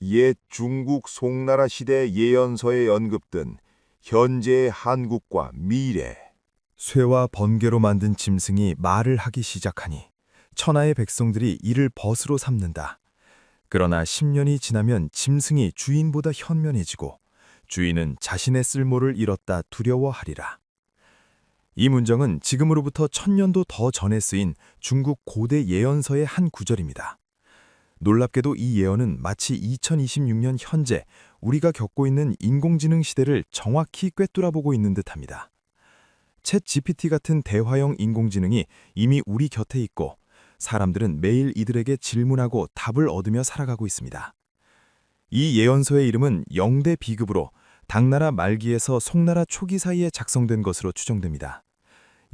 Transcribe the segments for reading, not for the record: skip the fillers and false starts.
옛 중국 송나라 시대 예언서에 언급된 현재의 한국과 미래. 쇠와 번개로 만든 짐승이 말을 하기 시작하니 천하의 백성들이 이를 벗으로 삼는다. 그러나 10년이 지나면 짐승이 주인보다 현면해지고 주인은 자신의 쓸모를 잃었다 두려워하리라. 이 문장은 지금으로부터 1000년도 더 전에 쓰인 중국 고대 예언서의 한 구절입니다. 놀랍게도 이 예언은 마치 2026년 현재 우리가 겪고 있는 인공지능 시대를 정확히 꿰뚫어보고 있는 듯합니다. 챗 GPT 같은 대화형 인공지능이 이미 우리 곁에 있고 사람들은 매일 이들에게 질문하고 답을 얻으며 살아가고 있습니다. 이 예언서의 이름은 영대 비급으로 당나라 말기에서 송나라 초기 사이에 작성된 것으로 추정됩니다.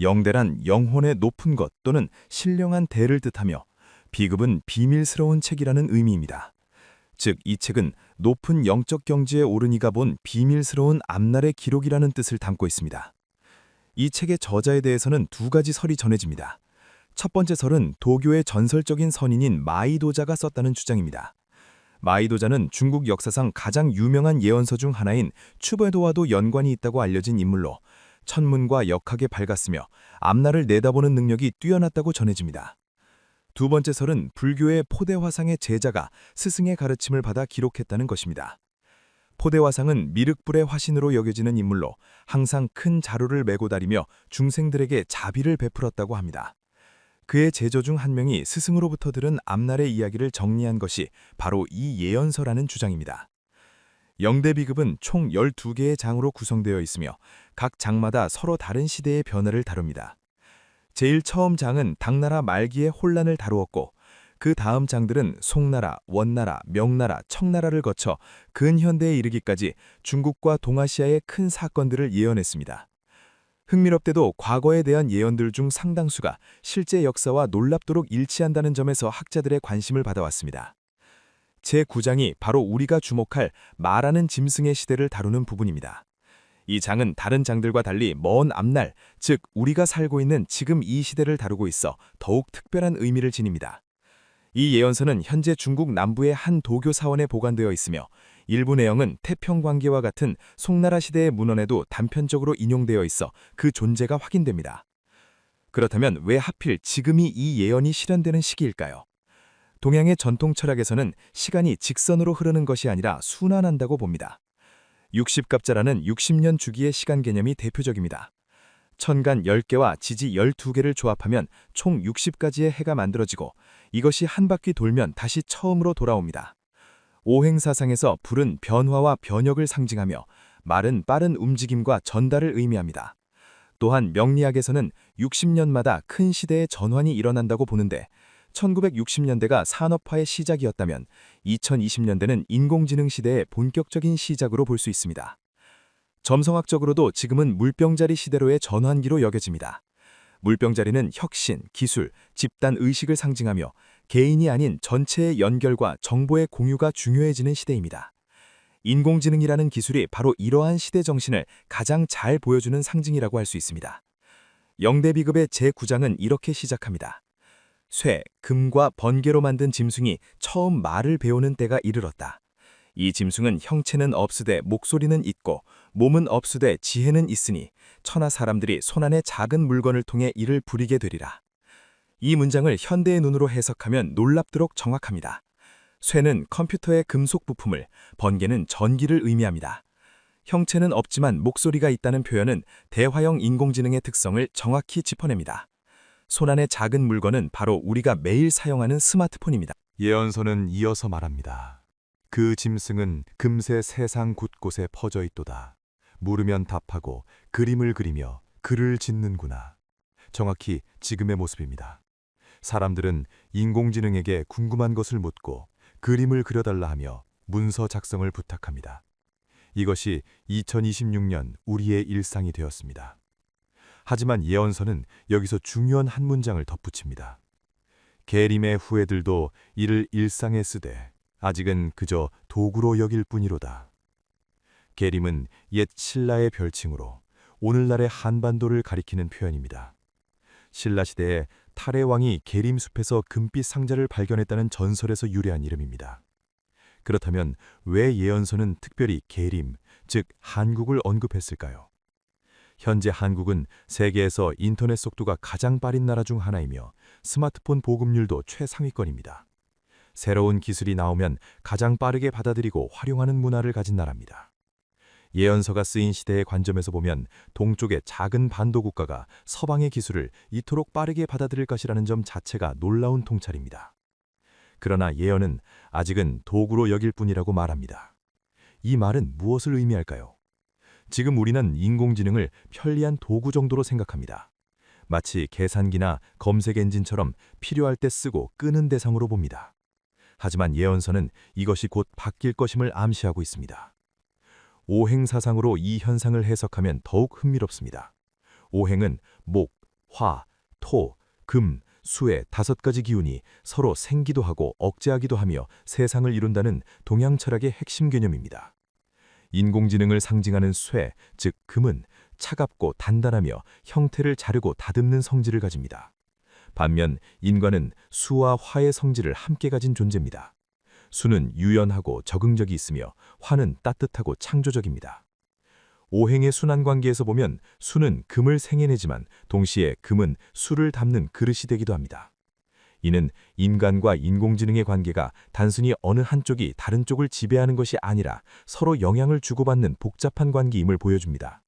영대란 영혼의 높은 것 또는 신령한 대를 뜻하며 비급은 비밀스러운 책이라는 의미입니다. 즉, 이 책은 높은 영적 경지에 오른 이가 본 비밀스러운 앞날의 기록이라는 뜻을 담고 있습니다. 이 책의 저자에 대해서는 두 가지 설이 전해집니다. 첫 번째 설은 도교의 전설적인 선인인 마이도자가 썼다는 주장입니다. 마이도자는 중국 역사상 가장 유명한 예언서 중 하나인 추배도와도 연관이 있다고 알려진 인물로 천문과 역학에 밝았으며 앞날을 내다보는 능력이 뛰어났다고 전해집니다. 두 번째 설은 불교의 포대화상의 제자가 스승의 가르침을 받아 기록했다는 것입니다. 포대화상은 미륵불의 화신으로 여겨지는 인물로 항상 큰 자루를 메고 다니며 중생들에게 자비를 베풀었다고 합니다. 그의 제자 중 한 명이 스승으로부터 들은 앞날의 이야기를 정리한 것이 바로 이 예언서라는 주장입니다. 영대비급은 총 12개의 장으로 구성되어 있으며 각 장마다 서로 다른 시대의 변화를 다룹니다. 제일 처음 장은 당나라 말기의 혼란을 다루었고 그 다음 장들은 송나라, 원나라, 명나라, 청나라를 거쳐 근현대에 이르기까지 중국과 동아시아의 큰 사건들을 예언했습니다. 흥미롭게도 과거에 대한 예언들 중 상당수가 실제 역사와 놀랍도록 일치한다는 점에서 학자들의 관심을 받아왔습니다. 제9장이 바로 우리가 주목할 말하는 짐승의 시대를 다루는 부분입니다. 이 장은 다른 장들과 달리 먼 앞날, 즉 우리가 살고 있는 지금 이 시대를 다루고 있어 더욱 특별한 의미를 지닙니다. 이 예언서는 현재 중국 남부의 한 도교 사원에 보관되어 있으며 일부 내용은 태평광계와 같은 송나라 시대의 문헌에도 단편적으로 인용되어 있어 그 존재가 확인됩니다. 그렇다면 왜 하필 지금이 이 예언이 실현되는 시기일까요? 동양의 전통 철학에서는 시간이 직선으로 흐르는 것이 아니라 순환한다고 봅니다. 60갑자라는 60년 주기의 시간 개념이 대표적입니다. 천간 10개와 지지 12개를 조합하면 총 60가지의 해가 만들어지고 이것이 한 바퀴 돌면 다시 처음으로 돌아옵니다. 오행사상에서 불은 변화와 변혁을 상징하며 말은 빠른 움직임과 전달을 의미합니다. 또한 명리학에서는 60년마다 큰 시대의 전환이 일어난다고 보는데 1960년대가 산업화의 시작이었다면 2020년대는 인공지능 시대의 본격적인 시작으로 볼 수 있습니다. 점성학적으로도 지금은 물병자리 시대로의 전환기로 여겨집니다. 물병자리는 혁신, 기술, 집단 의식을 상징하며 개인이 아닌 전체의 연결과 정보의 공유가 중요해지는 시대입니다. 인공지능이라는 기술이 바로 이러한 시대 정신을 가장 잘 보여주는 상징이라고 할 수 있습니다. 영대비급의 제9장은 이렇게 시작합니다. 쇠, 금과 번개로 만든 짐승이 처음 말을 배우는 때가 이르렀다. 이 짐승은 형체는 없으되 목소리는 있고 몸은 없으되 지혜는 있으니 천하 사람들이 손안의 작은 물건을 통해 이를 부리게 되리라. 이 문장을 현대의 눈으로 해석하면 놀랍도록 정확합니다. 쇠는 컴퓨터의 금속 부품을, 번개는 전기를 의미합니다. 형체는 없지만 목소리가 있다는 표현은 대화형 인공지능의 특성을 정확히 짚어냅니다. 손안의 작은 물건은 바로 우리가 매일 사용하는 스마트폰입니다. 예언서는 이어서 말합니다. 그 짐승은 금세 세상 곳곳에 퍼져 있도다. 물으면 답하고 그림을 그리며 글을 짓는구나. 정확히 지금의 모습입니다. 사람들은 인공지능에게 궁금한 것을 묻고 그림을 그려달라 하며 문서 작성을 부탁합니다. 이것이 2026년 우리의 일상이 되었습니다. 하지만 예언서는 여기서 중요한 한 문장을 덧붙입니다. 계림의 후예들도 이를 일상에 쓰되 아직은 그저 도구로 여길 뿐이로다. 계림은 옛 신라의 별칭으로 오늘날의 한반도를 가리키는 표현입니다. 신라 시대에 탈의 왕이 계림숲에서 금빛 상자를 발견했다는 전설에서 유래한 이름입니다. 그렇다면 왜 예언서는 특별히 계림, 즉 한국을 언급했을까요? 현재 한국은 세계에서 인터넷 속도가 가장 빠른 나라 중 하나이며 스마트폰 보급률도 최상위권입니다. 새로운 기술이 나오면 가장 빠르게 받아들이고 활용하는 문화를 가진 나라입니다. 예언서가 쓰인 시대의 관점에서 보면 동쪽의 작은 반도 국가가 서방의 기술을 이토록 빠르게 받아들일 것이라는 점 자체가 놀라운 통찰입니다. 그러나 예언은 아직은 도구로 여길 뿐이라고 말합니다. 이 말은 무엇을 의미할까요? 지금 우리는 인공지능을 편리한 도구 정도로 생각합니다. 마치 계산기나 검색 엔진처럼 필요할 때 쓰고 끄는 대상으로 봅니다. 하지만 예언서는 이것이 곧 바뀔 것임을 암시하고 있습니다. 오행사상으로 이 현상을 해석하면 더욱 흥미롭습니다. 오행은 목, 화, 토, 금, 수의 5가지 기운이 서로 생기도 하고 억제하기도 하며 세상을 이룬다는 동양 철학의 핵심 개념입니다. 인공지능을 상징하는 쇠, 즉 금은 차갑고 단단하며 형태를 자르고 다듬는 성질을 가집니다. 반면 인간은 수와 화의 성질을 함께 가진 존재입니다. 수는 유연하고 적응력이 있으며 화는 따뜻하고 창조적입니다. 오행의 순환관계에서 보면 수는 금을 생해내지만 동시에 금은 수를 담는 그릇이 되기도 합니다. 이는 인간과 인공지능의 관계가 단순히 어느 한쪽이 다른 쪽을 지배하는 것이 아니라 서로 영향을 주고받는 복잡한 관계임을 보여줍니다.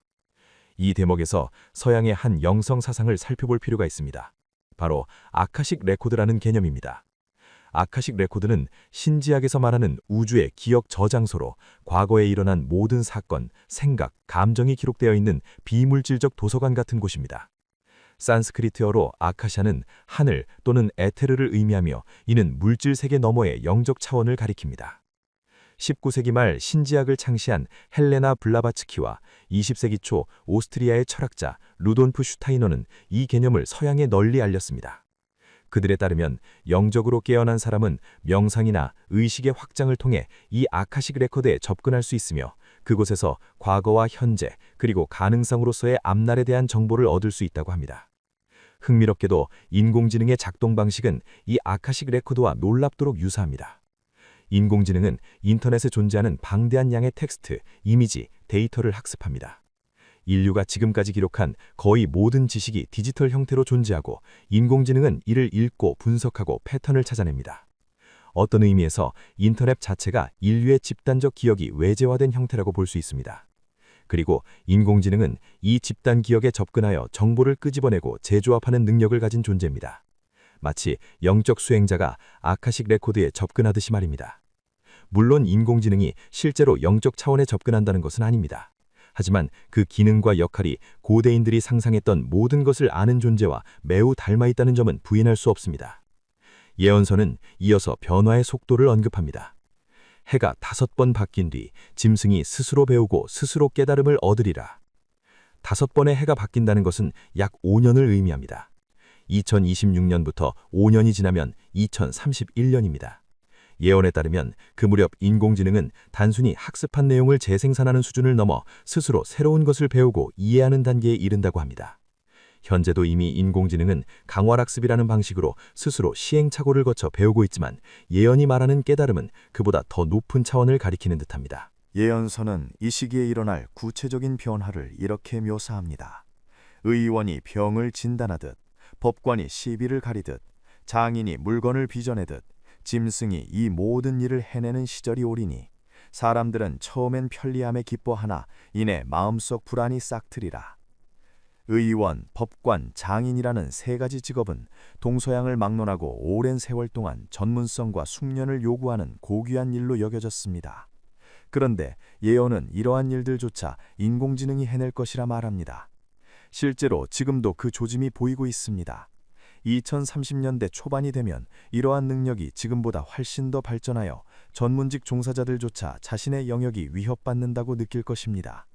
이 대목에서 서양의 한 영성 사상을 살펴볼 필요가 있습니다. 바로 아카식 레코드라는 개념입니다. 아카식 레코드는 신지학에서 말하는 우주의 기억 저장소로 과거에 일어난 모든 사건, 생각, 감정이 기록되어 있는 비물질적 도서관 같은 곳입니다. 산스크리트어로 아카샤는 하늘 또는 에테르를 의미하며 이는 물질 세계 너머의 영적 차원을 가리킵니다. 19세기 말 신지학을 창시한 헬레나 블라바츠키와 20세기 초 오스트리아의 철학자 루돌프 슈타이너는 이 개념을 서양에 널리 알렸습니다. 그들에 따르면 영적으로 깨어난 사람은 명상이나 의식의 확장을 통해 이 아카식 레코드에 접근할 수 있으며 그곳에서 과거와 현재 그리고 가능성으로서의 앞날에 대한 정보를 얻을 수 있다고 합니다. 흥미롭게도 인공지능의 작동 방식은 이 아카식 레코드와 놀랍도록 유사합니다. 인공지능은 인터넷에 존재하는 방대한 양의 텍스트, 이미지, 데이터를 학습합니다. 인류가 지금까지 기록한 거의 모든 지식이 디지털 형태로 존재하고 인공지능은 이를 읽고 분석하고 패턴을 찾아냅니다. 어떤 의미에서 인터넷 자체가 인류의 집단적 기억이 외재화된 형태라고 볼 수 있습니다. 그리고 인공지능은 이 집단 기억에 접근하여 정보를 끄집어내고 재조합하는 능력을 가진 존재입니다. 마치 영적 수행자가 아카식 레코드에 접근하듯이 말입니다. 물론 인공지능이 실제로 영적 차원에 접근한다는 것은 아닙니다. 하지만 그 기능과 역할이 고대인들이 상상했던 모든 것을 아는 존재와 매우 닮아 있다는 점은 부인할 수 없습니다. 예언서는 이어서 변화의 속도를 언급합니다. 해가 5번 바뀐 뒤 짐승이 스스로 배우고 스스로 깨달음을 얻으리라. 5번의 해가 바뀐다는 것은 약 5년을 의미합니다. 2026년부터 5년이 지나면 2031년입니다. 예언에 따르면 그 무렵 인공지능은 단순히 학습한 내용을 재생산하는 수준을 넘어 스스로 새로운 것을 배우고 이해하는 단계에 이른다고 합니다. 현재도 이미 인공지능은 강활학습이라는 방식으로 스스로 시행착오를 거쳐 배우고 있지만 예언이 말하는 깨달음은 그보다 더 높은 차원을 가리키는 듯합니다. 예언서는 이 시기에 일어날 구체적인 변화를 이렇게 묘사합니다. 의원이 병을 진단하듯, 법관이 시비를 가리듯, 장인이 물건을 빚어내듯, 짐승이 이 모든 일을 해내는 시절이 오리니 사람들은 처음엔 편리함에 기뻐하나 이내 마음속 불안이 싹트리라. 의원, 법관, 장인이라는 3가지 직업은 동서양을 막론하고 오랜 세월 동안 전문성과 숙련을 요구하는 고귀한 일로 여겨졌습니다. 그런데 예언은 이러한 일들조차 인공지능이 해낼 것이라 말합니다. 실제로 지금도 그 조짐이 보이고 있습니다. 2030년대 초반이 되면 이러한 능력이 지금보다 훨씬 더 발전하여 전문직 종사자들조차 자신의 영역이 위협받는다고 느낄 것입니다.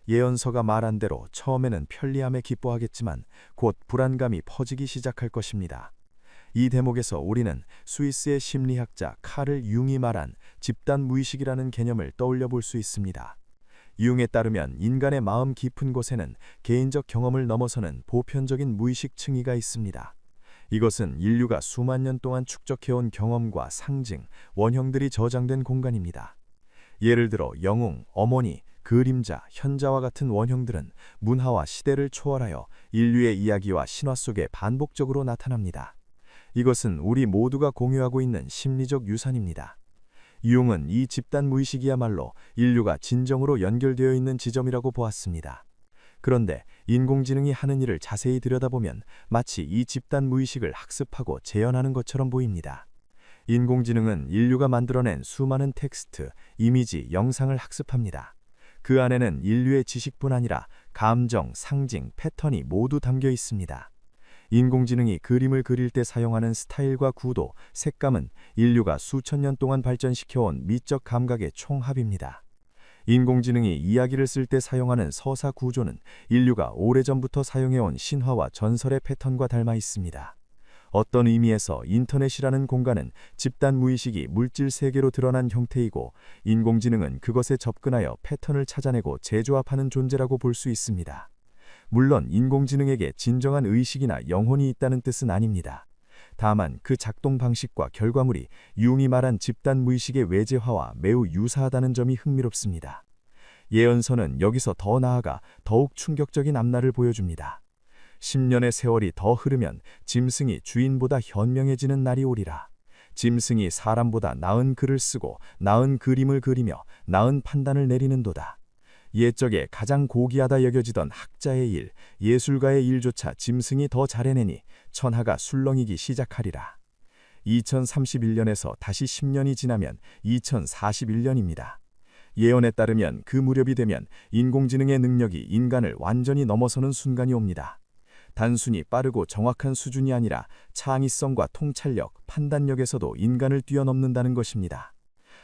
예언서가 말한 대로 처음에는 편리함에 기뻐하겠지만 곧 불안감이 퍼지기 시작할 것입니다. 이 대목에서 우리는 스위스의 심리학자 카를 융이 말한 집단 무의식이라는 개념을 떠올려 볼 수 있습니다. 융에 따르면 인간의 마음 깊은 곳에는 개인적 경험을 넘어서는 보편적인 무의식 층위가 있습니다. 이것은 인류가 수만 년 동안 축적해온 경험과 상징, 원형들이 저장된 공간입니다. 예를 들어 영웅, 어머니, 그림자, 현자와 같은 원형들은 문화와 시대를 초월하여 인류의 이야기와 신화 속에 반복적으로 나타납니다. 이것은 우리 모두가 공유하고 있는 심리적 유산입니다. 융은 이 집단 무의식이야말로 인류가 진정으로 연결되어 있는 지점이라고 보았습니다. 그런데 인공지능이 하는 일을 자세히 들여다보면 마치 이 집단 무의식을 학습하고 재현하는 것처럼 보입니다. 인공지능은 인류가 만들어낸 수많은 텍스트, 이미지, 영상을 학습합니다. 그 안에는 인류의 지식뿐 아니라 감정, 상징, 패턴이 모두 담겨 있습니다. 인공지능이 그림을 그릴 때 사용하는 스타일과 구도, 색감은 인류가 수천 년 동안 발전시켜온 미적 감각의 총합입니다. 인공지능이 이야기를 쓸 때 사용하는 서사 구조는 인류가 오래전부터 사용해온 신화와 전설의 패턴과 닮아 있습니다. 어떤 의미에서 인터넷이라는 공간은 집단 무의식이 물질 세계로 드러난 형태이고, 인공지능은 그것에 접근하여 패턴을 찾아내고 재조합하는 존재라고 볼 수 있습니다. 물론 인공지능에게 진정한 의식이나 영혼이 있다는 뜻은 아닙니다. 다만 그 작동 방식과 결과물이 융이 말한 집단 무의식의 외재화와 매우 유사하다는 점이 흥미롭습니다. 예언서는 여기서 더 나아가 더욱 충격적인 앞날을 보여줍니다. 10년의 세월이 더 흐르면 짐승이 주인보다 현명해지는 날이 오리라. 짐승이 사람보다 나은 글을 쓰고 나은 그림을 그리며 나은 판단을 내리는도다. 옛적에 가장 고귀하다 여겨지던 학자의 일, 예술가의 일조차 짐승이 더 잘해내니 천하가 술렁이기 시작하리라. 2031년에서 다시 10년이 지나면 2041년입니다. 예언에 따르면 그 무렵이 되면 인공지능의 능력이 인간을 완전히 넘어서는 순간이 옵니다. 단순히 빠르고 정확한 수준이 아니라 창의성과 통찰력, 판단력에서도 인간을 뛰어넘는다는 것입니다.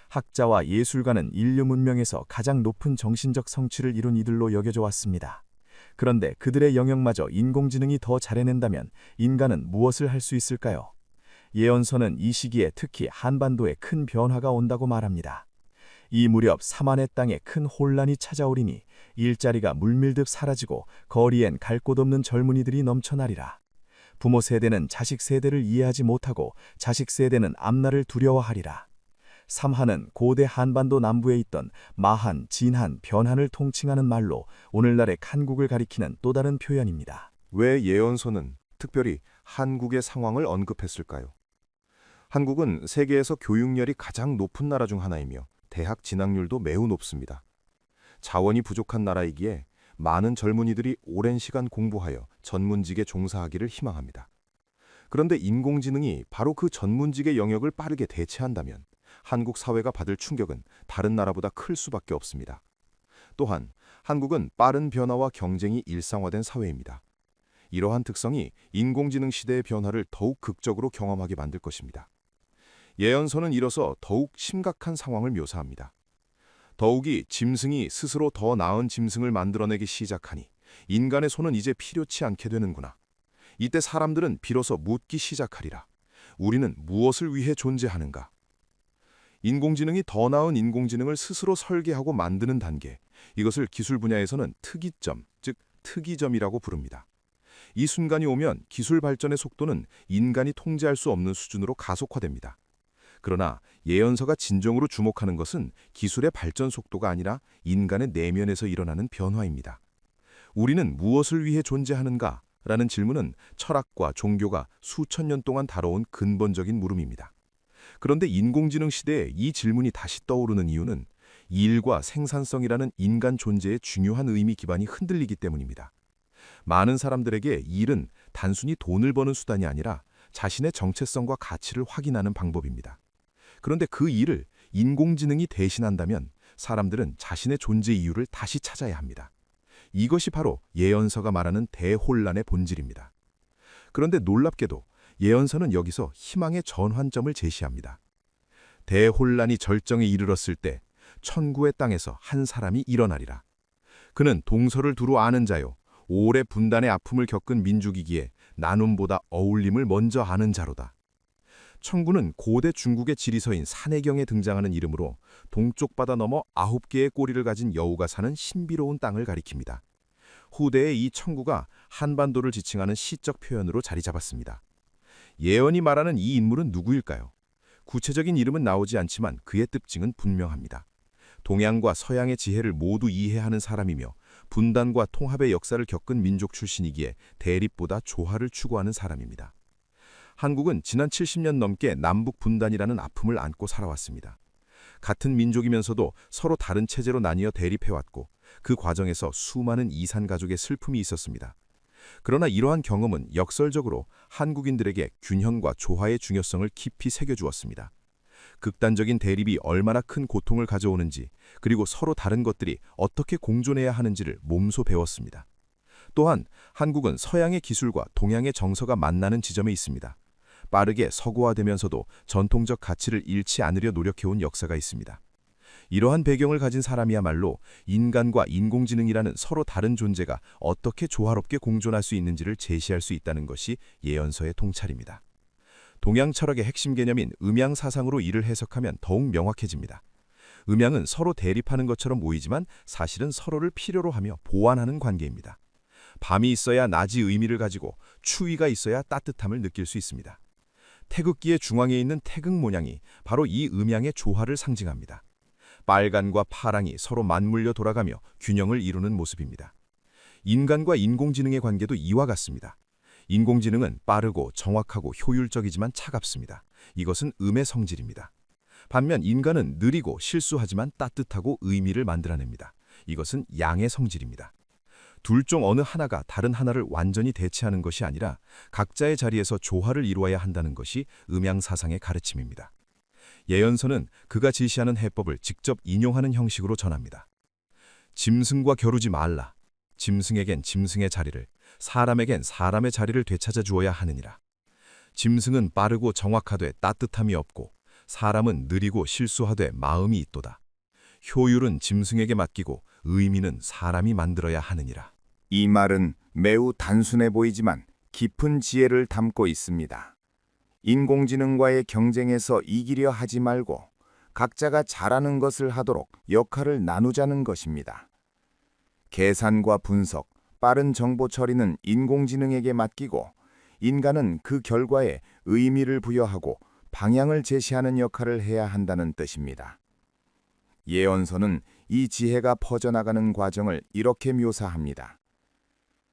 학자와 예술가는 인류 문명에서 가장 높은 정신적 성취를 이룬 이들로 여겨져 왔습니다. 그런데 그들의 영역마저 인공지능이 더 잘해낸다면 인간은 무엇을 할 수 있을까요? 예언서는 이 시기에 특히 한반도에 큰 변화가 온다고 말합니다. 이 무렵 사만의 땅에 큰 혼란이 찾아오리니 일자리가 물밀듯 사라지고 거리엔 갈 곳 없는 젊은이들이 넘쳐나리라. 부모 세대는 자식 세대를 이해하지 못하고 자식 세대는 앞날을 두려워하리라. 삼한은 고대 한반도 남부에 있던 마한, 진한, 변한을 통칭하는 말로 오늘날의 한국을 가리키는 또 다른 표현입니다. 왜 예언서는 특별히 한국의 상황을 언급했을까요? 한국은 세계에서 교육열이 가장 높은 나라 중 하나이며 대학 진학률도 매우 높습니다. 자원이 부족한 나라이기에 많은 젊은이들이 오랜 시간 공부하여 전문직에 종사하기를 희망합니다. 그런데 인공지능이 바로 그 전문직의 영역을 빠르게 대체한다면 한국 사회가 받을 충격은 다른 나라보다 클 수밖에 없습니다. 또한 한국은 빠른 변화와 경쟁이 일상화된 사회입니다. 이러한 특성이 인공지능 시대의 변화를 더욱 극적으로 경험하게 만들 것입니다. 예언서는 이로써 더욱 심각한 상황을 묘사합니다. 더욱이 짐승이 스스로 더 나은 짐승을 만들어내기 시작하니 인간의 손은 이제 필요치 않게 되는구나. 이때 사람들은 비로소 묻기 시작하리라. 우리는 무엇을 위해 존재하는가? 인공지능이 더 나은 인공지능을 스스로 설계하고 만드는 단계, 이것을 기술 분야에서는 특이점, 즉 특이점이라고 부릅니다. 이 순간이 오면 기술 발전의 속도는 인간이 통제할 수 없는 수준으로 가속화됩니다. 그러나 예언서가 진정으로 주목하는 것은 기술의 발전 속도가 아니라 인간의 내면에서 일어나는 변화입니다. 우리는 무엇을 위해 존재하는가? 라는 질문은 철학과 종교가 수천 년 동안 다뤄온 근본적인 물음입니다. 그런데 인공지능 시대에 이 질문이 다시 떠오르는 이유는 일과 생산성이라는 인간 존재의 중요한 의미 기반이 흔들리기 때문입니다. 많은 사람들에게 일은 단순히 돈을 버는 수단이 아니라 자신의 정체성과 가치를 확인하는 방법입니다. 그런데 그 일을 인공지능이 대신한다면 사람들은 자신의 존재 이유를 다시 찾아야 합니다. 이것이 바로 예언서가 말하는 대혼란의 본질입니다. 그런데 놀랍게도 예언서는 여기서 희망의 전환점을 제시합니다. 대혼란이 절정에 이르렀을 때 천구의 땅에서 한 사람이 일어나리라. 그는 동서를 두루 아는 자요, 오래 분단의 아픔을 겪은 민족이기에 나눔보다 어울림을 먼저 아는 자로다. 천구는 고대 중국의 지리서인 산해경에 등장하는 이름으로 동쪽 바다 너머 9개의 꼬리를 가진 여우가 사는 신비로운 땅을 가리킵니다. 후대에 이 천구가 한반도를 지칭하는 시적 표현으로 자리 잡았습니다. 예언이 말하는 이 인물은 누구일까요? 구체적인 이름은 나오지 않지만 그의 특징은 분명합니다. 동양과 서양의 지혜를 모두 이해하는 사람이며 분단과 통합의 역사를 겪은 민족 출신이기에 대립보다 조화를 추구하는 사람입니다. 한국은 지난 70년 넘게 남북 분단이라는 아픔을 안고 살아왔습니다. 같은 민족이면서도 서로 다른 체제로 나뉘어 대립해왔고 그 과정에서 수많은 이산 가족의 슬픔이 있었습니다. 그러나 이러한 경험은 역설적으로 한국인들에게 균형과 조화의 중요성을 깊이 새겨주었습니다. 극단적인 대립이 얼마나 큰 고통을 가져오는지, 그리고 서로 다른 것들이 어떻게 공존해야 하는지를 몸소 배웠습니다. 또한 한국은 서양의 기술과 동양의 정서가 만나는 지점에 있습니다. 빠르게 서구화되면서도 전통적 가치를 잃지 않으려 노력해온 역사가 있습니다. 이러한 배경을 가진 사람이야말로 인간과 인공지능이라는 서로 다른 존재가 어떻게 조화롭게 공존할 수 있는지를 제시할 수 있다는 것이 예언서의 통찰입니다. 동양 철학의 핵심 개념인 음양 사상으로 이를 해석하면 더욱 명확해집니다. 음양은 서로 대립하는 것처럼 보이지만 사실은 서로를 필요로 하며 보완하는 관계입니다. 밤이 있어야 낮이 의미를 가지고 추위가 있어야 따뜻함을 느낄 수 있습니다. 태극기의 중앙에 있는 태극 모양이 바로 이 음양의 조화를 상징합니다. 빨간과 파랑이 서로 맞물려 돌아가며 균형을 이루는 모습입니다. 인간과 인공지능의 관계도 이와 같습니다. 인공지능은 빠르고 정확하고 효율적이지만 차갑습니다. 이것은 음의 성질입니다. 반면 인간은 느리고 실수하지만 따뜻하고 의미를 만들어냅니다. 이것은 양의 성질입니다. 둘 중 어느 하나가 다른 하나를 완전히 대체하는 것이 아니라 각자의 자리에서 조화를 이루어야 한다는 것이 음양 사상의 가르침입니다. 예언서는 그가 지시하는 해법을 직접 인용하는 형식으로 전합니다. 짐승과 겨루지 말라. 짐승에겐 짐승의 자리를, 사람에겐 사람의 자리를 되찾아 주어야 하느니라. 짐승은 빠르고 정확하되 따뜻함이 없고 사람은 느리고 실수하되 마음이 있도다. 효율은 짐승에게 맡기고 의미는 사람이 만들어야 하느니라. 이 말은 매우 단순해 보이지만 깊은 지혜를 담고 있습니다. 인공지능과의 경쟁에서 이기려 하지 말고 각자가 잘하는 것을 하도록 역할을 나누자는 것입니다. 계산과 분석, 빠른 정보 처리는 인공지능에게 맡기고 인간은 그 결과에 의미를 부여하고 방향을 제시하는 역할을 해야 한다는 뜻입니다. 예언서는 이 지혜가 퍼져나가는 과정을 이렇게 묘사합니다.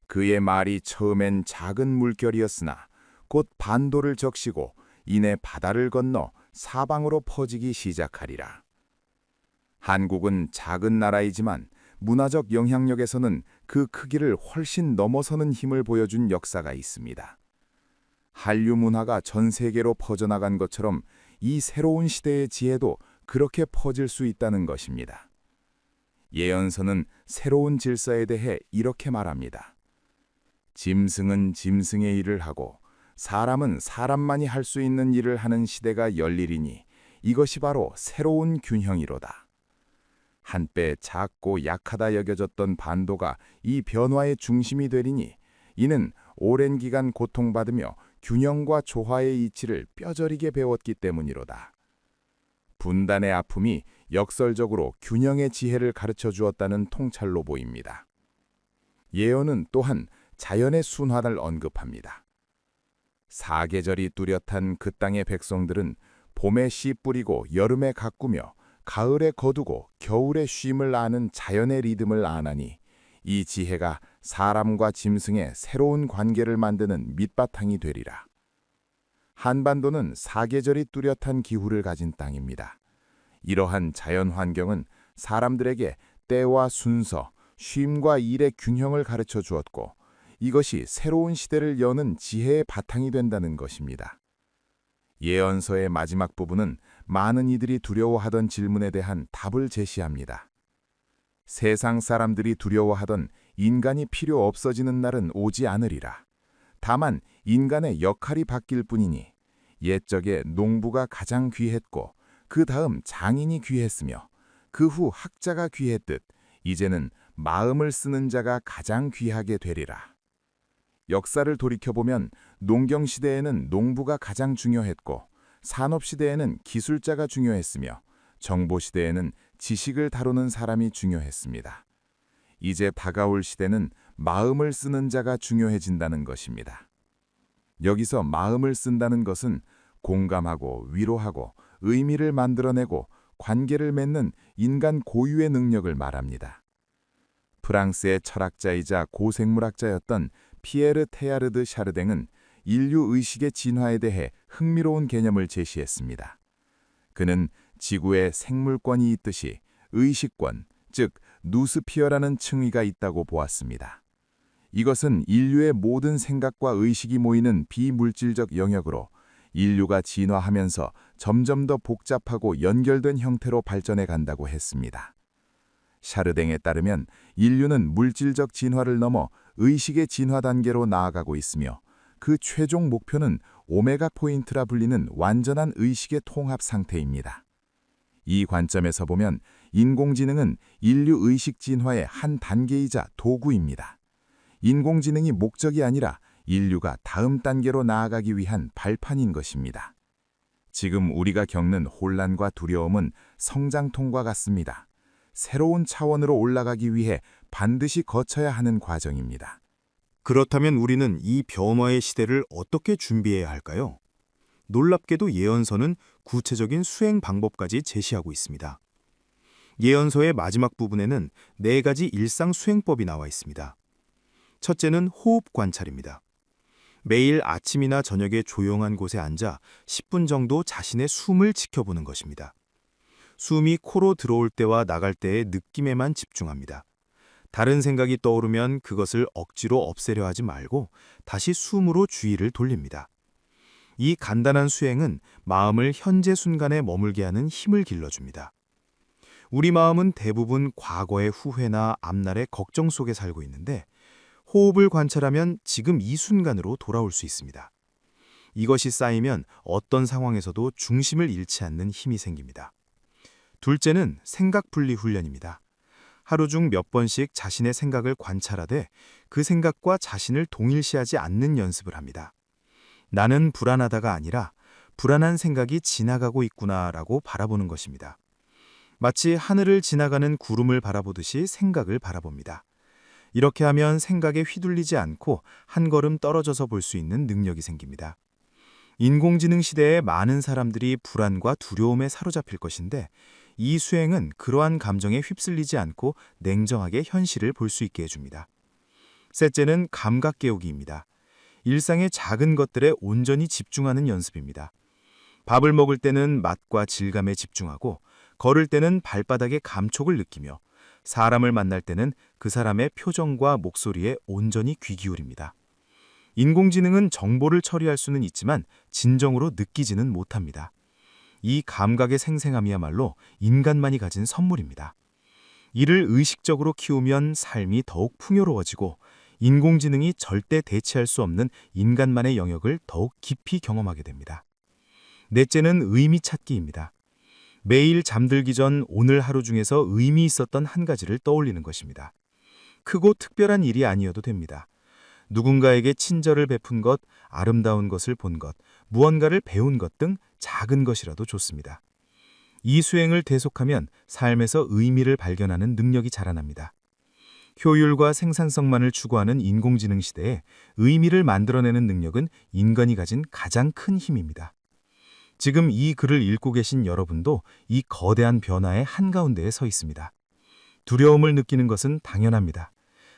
그의 말이 처음엔 작은 물결이었으나 곧 반도를 적시고 이내 바다를 건너 사방으로 퍼지기 시작하리라. 한국은 작은 나라이지만 문화적 영향력에서는 그 크기를 훨씬 넘어서는 힘을 보여준 역사가 있습니다. 한류 문화가 전 세계로 퍼져나간 것처럼 이 새로운 시대의 지혜도 그렇게 퍼질 수 있다는 것입니다. 예언서는 새로운 질서에 대해 이렇게 말합니다. 짐승은 짐승의 일을 하고 사람은 사람만이 할 수 있는 일을 하는 시대가 열리리니 이것이 바로 새로운 균형이로다. 한때 작고 약하다 여겨졌던 반도가 이 변화의 중심이 되리니 이는 오랜 기간 고통받으며 균형과 조화의 이치를 뼈저리게 배웠기 때문이로다. 분단의 아픔이 역설적으로 균형의 지혜를 가르쳐 주었다는 통찰로 보입니다. 예언은 또한 자연의 순환을 언급합니다. 사계절이 뚜렷한 그 땅의 백성들은 봄에 씨 뿌리고 여름에 가꾸며 가을에 거두고 겨울에 쉼을 아는 자연의 리듬을 아나니 이 지혜가 사람과 짐승의 새로운 관계를 만드는 밑바탕이 되리라. 한반도는 사계절이 뚜렷한 기후를 가진 땅입니다. 이러한 자연 환경은 사람들에게 때와 순서, 쉼과 일의 균형을 가르쳐 주었고 이것이 새로운 시대를 여는 지혜의 바탕이 된다는 것입니다. 예언서의 마지막 부분은 많은 이들이 두려워하던 질문에 대한 답을 제시합니다. 세상 사람들이 두려워하던 인간이 필요 없어지는 날은 오지 않으리라. 다만 인간의 역할이 바뀔 뿐이니 옛적에 농부가 가장 귀했고 그 다음 장인이 귀했으며 그 후 학자가 귀했듯 이제는 마음을 쓰는 자가 가장 귀하게 되리라. 역사를 돌이켜보면 농경시대에는 농부가 가장 중요했고 산업시대에는 기술자가 중요했으며 정보시대에는 지식을 다루는 사람이 중요했습니다. 이제 다가올 시대는 마음을 쓰는 자가 중요해진다는 것입니다. 여기서 마음을 쓴다는 것은 공감하고 위로하고 의미를 만들어내고 관계를 맺는 인간 고유의 능력을 말합니다. 프랑스의 철학자이자 고생물학자였던 피에르 테야르드 샤르댕은 인류 의식의 진화에 대해 흥미로운 개념을 제시했습니다. 그는 지구에 생물권이 있듯이 의식권, 즉 누스피어라는 층위가 있다고 보았습니다. 이것은 인류의 모든 생각과 의식이 모이는 비물질적 영역으로 인류가 진화하면서 점점 더 복잡하고 연결된 형태로 발전해 간다고 했습니다. 샤르댕에 따르면 인류는 물질적 진화를 넘어 의식의 진화 단계로 나아가고 있으며 그 최종 목표는 오메가 포인트라 불리는 완전한 의식의 통합 상태입니다. 이 관점에서 보면 인공지능은 인류 의식 진화의 한 단계이자 도구입니다. 인공지능이 목적이 아니라 인류가 다음 단계로 나아가기 위한 발판인 것입니다. 지금 우리가 겪는 혼란과 두려움은 성장통과 같습니다. 새로운 차원으로 올라가기 위해 반드시 거쳐야 하는 과정입니다. 그렇다면 우리는 이 변화의 시대를 어떻게 준비해야 할까요? 놀랍게도 예언서는 구체적인 수행 방법까지 제시하고 있습니다. 예언서의 마지막 부분에는 4가지 일상 수행법이 나와 있습니다. 첫째는 호흡 관찰입니다. 매일 아침이나 저녁에 조용한 곳에 앉아 10분 정도 자신의 숨을 지켜보는 것입니다. 숨이 코로 들어올 때와 나갈 때의 느낌에만 집중합니다. 다른 생각이 떠오르면 그것을 억지로 없애려 하지 말고 다시 숨으로 주의를 돌립니다. 이 간단한 수행은 마음을 현재 순간에 머물게 하는 힘을 길러줍니다. 우리 마음은 대부분 과거의 후회나 앞날의 걱정 속에 살고 있는데 호흡을 관찰하면 지금 이 순간으로 돌아올 수 있습니다. 이것이 쌓이면 어떤 상황에서도 중심을 잃지 않는 힘이 생깁니다. 둘째는 생각 분리 훈련입니다. 하루 중 몇 번씩 자신의 생각을 관찰하되 그 생각과 자신을 동일시하지 않는 연습을 합니다. 나는 불안하다가 아니라 불안한 생각이 지나가고 있구나라고 바라보는 것입니다. 마치 하늘을 지나가는 구름을 바라보듯이 생각을 바라봅니다. 이렇게 하면 생각에 휘둘리지 않고 한 걸음 떨어져서 볼 수 있는 능력이 생깁니다. 인공지능 시대에 많은 사람들이 불안과 두려움에 사로잡힐 것인데 이 수행은 그러한 감정에 휩쓸리지 않고 냉정하게 현실을 볼 수 있게 해줍니다. 셋째는 감각 깨우기입니다. 일상의 작은 것들에 온전히 집중하는 연습입니다. 밥을 먹을 때는 맛과 질감에 집중하고 걸을 때는 발바닥의 감촉을 느끼며 사람을 만날 때는 그 사람의 표정과 목소리에 온전히 귀 기울입니다. 인공지능은 정보를 처리할 수는 있지만 진정으로 느끼지는 못합니다. 이 감각의 생생함이야말로 인간만이 가진 선물입니다. 이를 의식적으로 키우면 삶이 더욱 풍요로워지고 인공지능이 절대 대체할 수 없는 인간만의 영역을 더욱 깊이 경험하게 됩니다. 넷째는 의미 찾기입니다. 매일 잠들기 전 오늘 하루 중에서 의미 있었던 한 가지를 떠올리는 것입니다. 크고 특별한 일이 아니어도 됩니다. 누군가에게 친절을 베푼 것, 아름다운 것을 본 것, 무언가를 배운 것 등 작은 것이라도 좋습니다. 이 수행을 계속하면 삶에서 의미를 발견하는 능력이 자라납니다. 효율과 생산성만을 추구하는 인공지능 시대에 의미를 만들어내는 능력은 인간이 가진 가장 큰 힘입니다. 지금 이 글을 읽고 계신 여러분도 이 거대한 변화의 한가운데에 서 있습니다. 두려움을 느끼는 것은 당연합니다.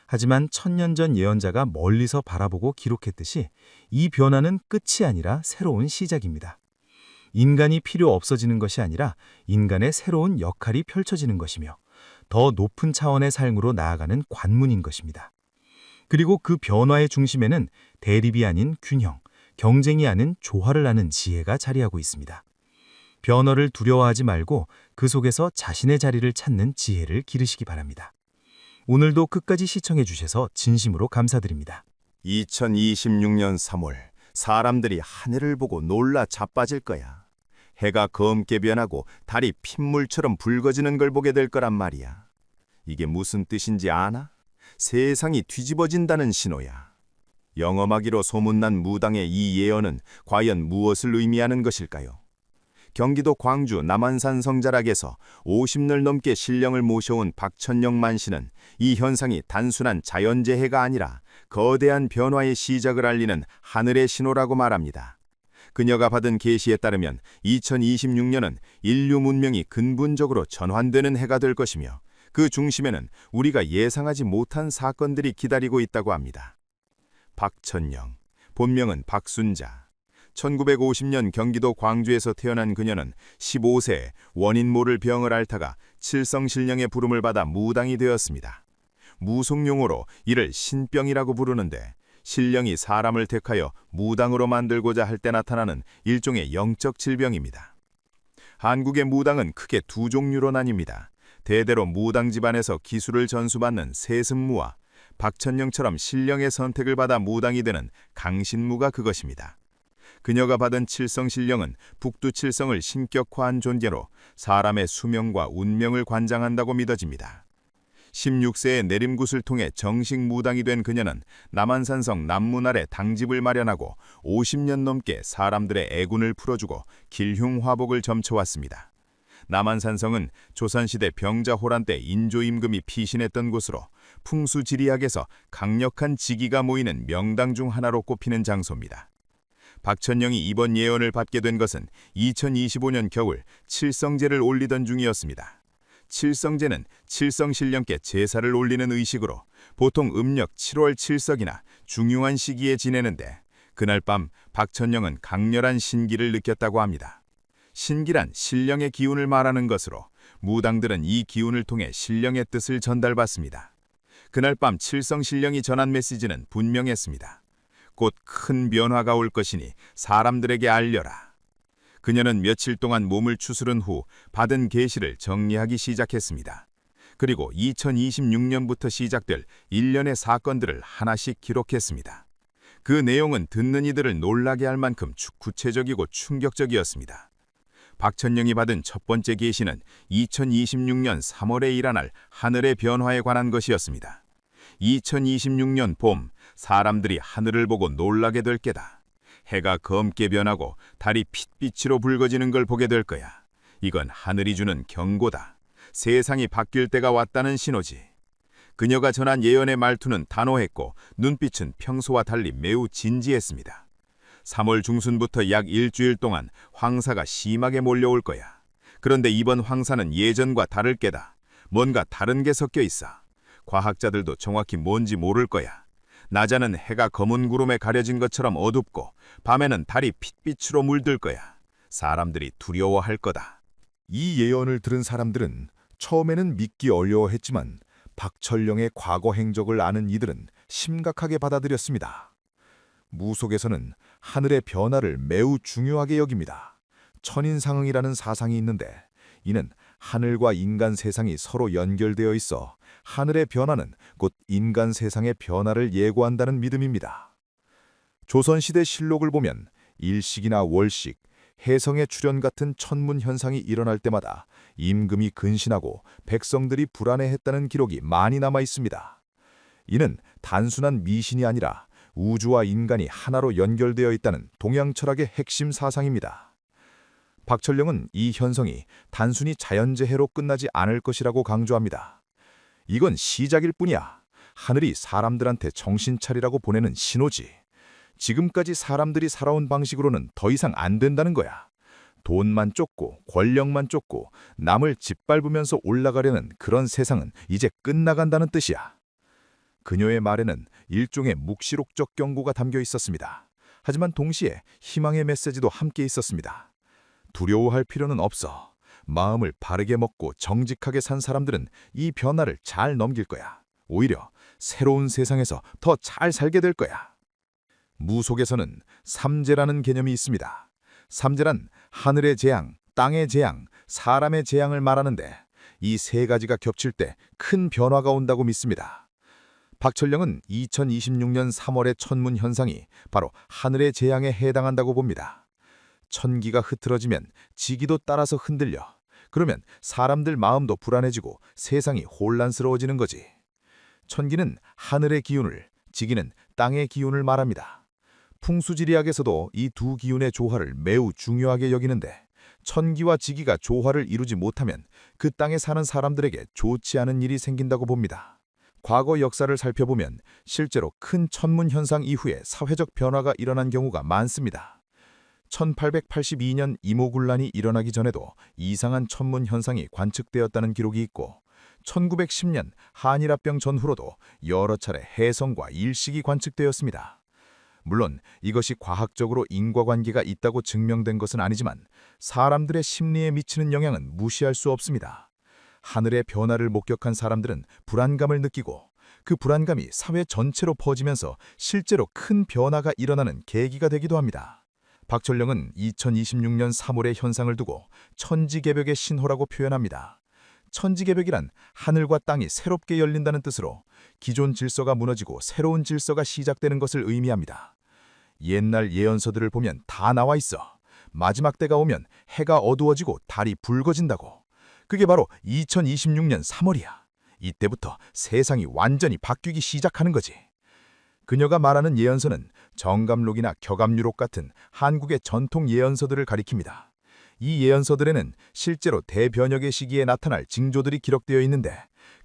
하지만 1000년 전 예언자가 멀리서 바라보고 기록했듯이 이 변화는 끝이 아니라 새로운 시작입니다. 인간이 필요 없어지는 것이 아니라 인간의 새로운 역할이 펼쳐지는 것이며 더 높은 차원의 삶으로 나아가는 관문인 것입니다. 그리고 그 변화의 중심에는 대립이 아닌 균형, 경쟁이 아닌 조화를 하는 지혜가 자리하고 있습니다. 변화를 두려워하지 말고 그 속에서 자신의 자리를 찾는 지혜를 기르시기 바랍니다. 오늘도 끝까지 시청해 주셔서 진심으로 감사드립니다. 2026년 3월 사람들이 하늘을 보고 놀라 자빠질 거야. 해가 검게 변하고 달이 핏물처럼 붉어지는 걸 보게 될 거란 말이야. 이게 무슨 뜻인지 아나? 세상이 뒤집어진다는 신호야. 영험하기로 소문난 무당의 이 예언은 과연 무엇을 의미하는 것일까요? 경기도 광주 남한산 성자락에서 50년 넘게 신령을 모셔온 박천영 만씨는 이 현상이 단순한 자연재해가 아니라 거대한 변화의 시작을 알리는 하늘의 신호라고 말합니다. 그녀가 받은 계시에 따르면 2026년은 인류 문명이 근본적으로 전환되는 해가 될 것이며 그 중심에는 우리가 예상하지 못한 사건들이 기다리고 있다고 합니다. 박천영, 본명은 박순자. 1950년 경기도 광주에서 태어난 그녀는 15세에 원인 모를 병을 앓다가 칠성신령의 부름을 받아 무당이 되었습니다. 무속용어로 이를 신병이라고 부르는데 신령이 사람을 택하여 무당으로 만들고자 할 때 나타나는 일종의 영적 질병입니다. 한국의 무당은 크게 두 종류로 나뉩니다. 대대로 무당 집안에서 기술을 전수받는 세습무와 박천영처럼 신령의 선택을 받아 무당이 되는 강신무가 그것입니다. 그녀가 받은 칠성신령은 북두칠성을 신격화한 존재로 사람의 수명과 운명을 관장한다고 믿어집니다. 16세의 내림굿을 통해 정식 무당이 된 그녀는 남한산성 남문 아래 당집을 마련하고 50년 넘게 사람들의 애군을 풀어주고 길흉화복을 점쳐왔습니다. 남한산성은 조선시대 병자호란 때 인조임금이 피신했던 곳으로 풍수지리학에서 강력한 지기가 모이는 명당 중 하나로 꼽히는 장소입니다. 박천영이 이번 예언을 받게 된 것은 2025년 겨울 칠성제를 올리던 중이었습니다. 칠성제는 칠성신령께 제사를 올리는 의식으로 보통 음력 7월 칠석이나 중요한 시기에 지내는데 그날 밤 박천영은 강렬한 신기를 느꼈다고 합니다. 신기란 신령의 기운을 말하는 것으로 무당들은 이 기운을 통해 신령의 뜻을 전달받습니다. 그날 밤 칠성신령이 전한 메시지는 분명했습니다. 곧 큰 변화가 올 것이니 사람들에게 알려라. 그녀는 며칠 동안 몸을 추스른 후 받은 계시를 정리하기 시작했습니다. 그리고 2026년부터 시작될 일련의 사건들을 하나씩 기록했습니다. 그 내용은 듣는 이들을 놀라게 할 만큼 구체적이고 충격적이었습니다. 박천영이 받은 첫 번째 계시는 2026년 3월에 일어날 하늘의 변화에 관한 것이었습니다. 2026년 봄, 사람들이 하늘을 보고 놀라게 될 게다. 해가 검게 변하고 달이 핏빛으로 붉어지는 걸 보게 될 거야. 이건 하늘이 주는 경고다. 세상이 바뀔 때가 왔다는 신호지. 그녀가 전한 예언의 말투는 단호했고 눈빛은 평소와 달리 매우 진지했습니다. 3월 중순부터 약 일주일 동안 황사가 심하게 몰려올 거야. 그런데 이번 황사는 예전과 다를 게다. 뭔가 다른 게 섞여 있어. 과학자들도 정확히 뭔지 모를 거야. 낮에는 해가 검은 구름에 가려진 것처럼 어둡고 밤에는 달이 핏빛으로 물들 거야. 사람들이 두려워할 거다. 이 예언을 들은 사람들은 처음에는 믿기 어려워했지만 박천영의 과거 행적을 아는 이들은 심각하게 받아들였습니다. 무속에서는 하늘의 변화를 매우 중요하게 여깁니다. 천인상응이라는 사상이 있는데 이는 하늘과 인간 세상이 서로 연결되어 있어 하늘의 변화는 곧 인간 세상의 변화를 예고한다는 믿음입니다. 조선시대 실록을 보면 일식이나 월식, 해성의 출현 같은 천문 현상이 일어날 때마다 임금이 근신하고 백성들이 불안해했다는 기록이 많이 남아 있습니다. 이는 단순한 미신이 아니라 우주와 인간이 하나로 연결되어 있다는 동양 철학의 핵심 사상입니다. 박천영은 이 현상이 단순히 자연재해로 끝나지 않을 것이라고 강조합니다. 이건 시작일 뿐이야. 하늘이 사람들한테 정신 차리라고 보내는 신호지. 지금까지 사람들이 살아온 방식으로는 더 이상 안 된다는 거야. 돈만 쫓고 권력만 쫓고 남을 짓밟으면서 올라가려는 그런 세상은 이제 끝나간다는 뜻이야. 그녀의 말에는 일종의 묵시록적 경고가 담겨 있었습니다. 하지만 동시에 희망의 메시지도 함께 있었습니다. 두려워할 필요는 없어. 마음을 바르게 먹고 정직하게 산 사람들은 이 변화를 잘 넘길 거야. 오히려 새로운 세상에서 더 잘 살게 될 거야. 무속에서는 삼재라는 개념이 있습니다. 삼재란 하늘의 재앙, 땅의 재앙, 사람의 재앙을 말하는데 이 세 가지가 겹칠 때 큰 변화가 온다고 믿습니다. 박천영은 2026년 3월의 천문 현상이 바로 하늘의 재앙에 해당한다고 봅니다. 천기가 흐트러지면 지기도 따라서 흔들려. 그러면 사람들 마음도 불안해지고 세상이 혼란스러워지는 거지. 천기는 하늘의 기운을, 지기는 땅의 기운을 말합니다. 풍수지리학에서도 이 두 기운의 조화를 매우 중요하게 여기는데 천기와 지기가 조화를 이루지 못하면 그 땅에 사는 사람들에게 좋지 않은 일이 생긴다고 봅니다. 과거 역사를 살펴보면 실제로 큰 천문 현상 이후에 사회적 변화가 일어난 경우가 많습니다. 1882년 이모군란이 일어나기 전에도 이상한 천문 현상이 관측되었다는 기록이 있고 1910년 한일합병 전후로도 여러 차례 해성과 일식이 관측되었습니다. 물론 이것이 과학적으로 인과관계가 있다고 증명된 것은 아니지만 사람들의 심리에 미치는 영향은 무시할 수 없습니다. 하늘의 변화를 목격한 사람들은 불안감을 느끼고 그 불안감이 사회 전체로 퍼지면서 실제로 큰 변화가 일어나는 계기가 되기도 합니다. 박철령은 2026년 3월의 현상을 두고 천지개벽의 신호라고 표현합니다. 천지개벽이란 하늘과 땅이 새롭게 열린다는 뜻으로 기존 질서가 무너지고 새로운 질서가 시작되는 것을 의미합니다. 옛날 예언서들을 보면 다 나와 있어. 마지막 때가 오면 해가 어두워지고 달이 붉어진다고. 그게 바로 2026년 3월이야. 이때부터 세상이 완전히 바뀌기 시작하는 거지. 그녀가 말하는 예언서는 정감록이나 격암유록 같은 한국의 전통 예언서들을 가리킵니다. 이 예언서들에는 실제로 대변혁의 시기에 나타날 징조들이 기록되어 있는데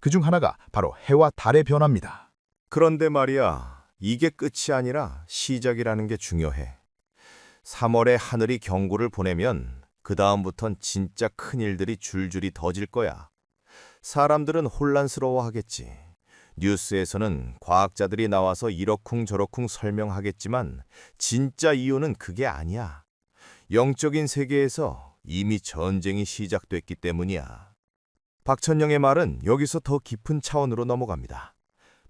그중 하나가 바로 해와 달의 변화입니다. 그런데 말이야, 이게 끝이 아니라 시작이라는 게 중요해. 3월에 하늘이 경고를 보내면 그 다음부턴 진짜 큰일들이 줄줄이 더질 거야. 사람들은 혼란스러워하겠지. 뉴스에서는 과학자들이 나와서 이러쿵저러쿵 설명하겠지만 진짜 이유는 그게 아니야. 영적인 세계에서 이미 전쟁이 시작됐기 때문이야. 박천영의 말은 여기서 더 깊은 차원으로 넘어갑니다.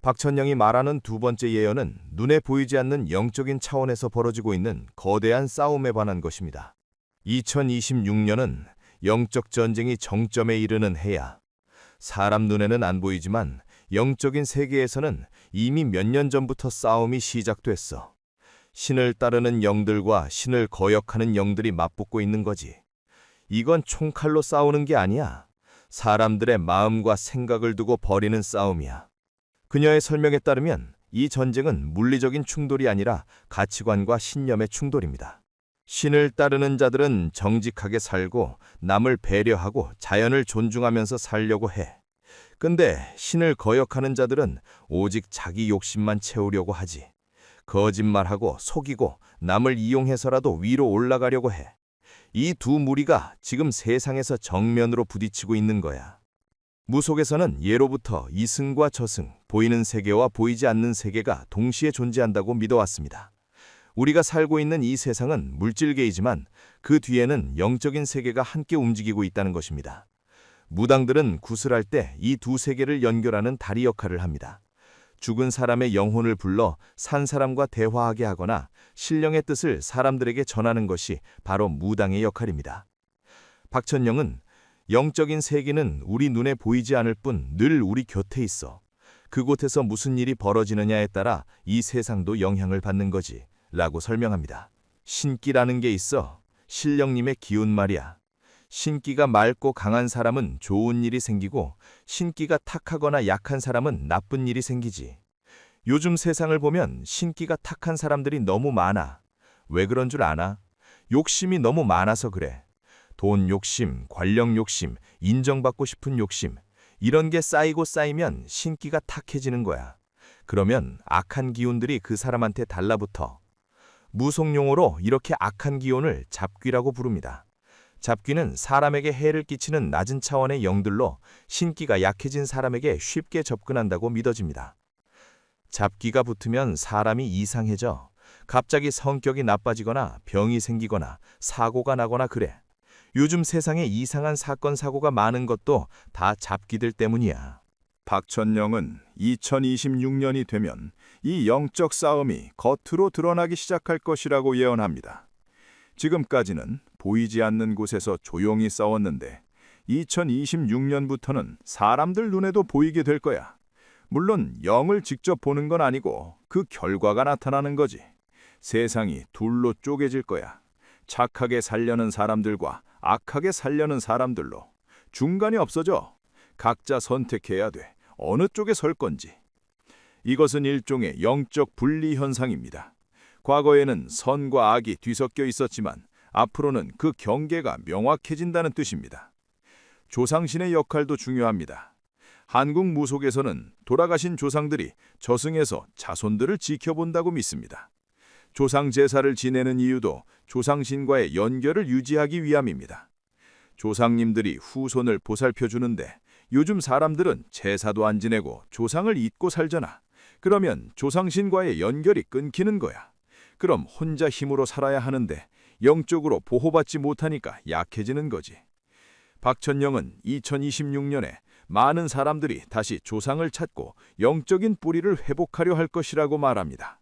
박천영이 말하는 두 번째 예언은 눈에 보이지 않는 영적인 차원에서 벌어지고 있는 거대한 싸움에 관한 것입니다. 2026년은 영적 전쟁이 정점에 이르는 해야. 사람 눈에는 안 보이지만 영적인 세계에서는 이미 몇 년 전부터 싸움이 시작됐어. 신을 따르는 영들과 신을 거역하는 영들이 맞붙고 있는 거지. 이건 총칼로 싸우는 게 아니야. 사람들의 마음과 생각을 두고 벌이는 싸움이야. 그녀의 설명에 따르면 이 전쟁은 물리적인 충돌이 아니라 가치관과 신념의 충돌입니다. 신을 따르는 자들은 정직하게 살고 남을 배려하고 자연을 존중하면서 살려고 해. 근데 신을 거역하는 자들은 오직 자기 욕심만 채우려고 하지. 거짓말하고 속이고 남을 이용해서라도 위로 올라가려고 해. 이 두 무리가 지금 세상에서 정면으로 부딪히고 있는 거야. 무속에서는 예로부터 이승과 저승, 보이는 세계와 보이지 않는 세계가 동시에 존재한다고 믿어왔습니다. 우리가 살고 있는 이 세상은 물질계이지만 그 뒤에는 영적인 세계가 함께 움직이고 있다는 것입니다. 무당들은 구슬할 때 이 두 세계를 연결하는 다리 역할을 합니다. 죽은 사람의 영혼을 불러 산 사람과 대화하게 하거나 신령의 뜻을 사람들에게 전하는 것이 바로 무당의 역할입니다. 박천영은 영적인 세계는 우리 눈에 보이지 않을 뿐 늘 우리 곁에 있어. 그곳에서 무슨 일이 벌어지느냐에 따라 이 세상도 영향을 받는 거지 라고 설명합니다. 신기라는 게 있어. 신령님의 기운 말이야. 신기가 맑고 강한 사람은 좋은 일이 생기고 신기가 탁하거나 약한 사람은 나쁜 일이 생기지. 요즘 세상을 보면 신기가 탁한 사람들이 너무 많아. 왜 그런 줄 아나? 욕심이 너무 많아서 그래. 돈 욕심, 권력 욕심, 인정받고 싶은 욕심, 이런 게 쌓이고 쌓이면 신기가 탁해지는 거야. 그러면 악한 기운들이 그 사람한테 달라붙어. 무속용어로 이렇게 악한 기운을 잡귀라고 부릅니다. 잡귀는 사람에게 해를 끼치는 낮은 차원의 영들로 신기가 약해진 사람에게 쉽게 접근한다고 믿어집니다. 잡귀가 붙으면 사람이 이상해져. 갑자기 성격이 나빠지거나 병이 생기거나 사고가 나거나 그래. 요즘 세상에 이상한 사건 사고가 많은 것도 다 잡귀들 때문이야. 박천영은 2026년이 되면 이 영적 싸움이 겉으로 드러나기 시작할 것이라고 예언합니다. 지금까지는 보이지 않는 곳에서 조용히 싸웠는데 2026년부터는 사람들 눈에도 보이게 될 거야. 물론 영을 직접 보는 건 아니고 그 결과가 나타나는 거지. 세상이 둘로 쪼개질 거야. 착하게 살려는 사람들과 악하게 살려는 사람들로. 중간이 없어져. 각자 선택해야 돼. 어느 쪽에 설 건지. 이것은 일종의 영적 분리 현상입니다. 과거에는 선과 악이 뒤섞여 있었지만 앞으로는 그 경계가 명확해진다는 뜻입니다. 조상신의 역할도 중요합니다. 한국 무속에서는 돌아가신 조상들이 저승에서 자손들을 지켜본다고 믿습니다. 조상 제사를 지내는 이유도 조상신과의 연결을 유지하기 위함입니다. 조상님들이 후손을 보살펴주는데 요즘 사람들은 제사도 안 지내고 조상을 잊고 살잖아. 그러면 조상신과의 연결이 끊기는 거야. 그럼 혼자 힘으로 살아야 하는데 영적으로 보호받지 못하니까 약해지는 거지. 박천영은 2026년에 많은 사람들이 다시 조상을 찾고 영적인 뿌리를 회복하려 할 것이라고 말합니다.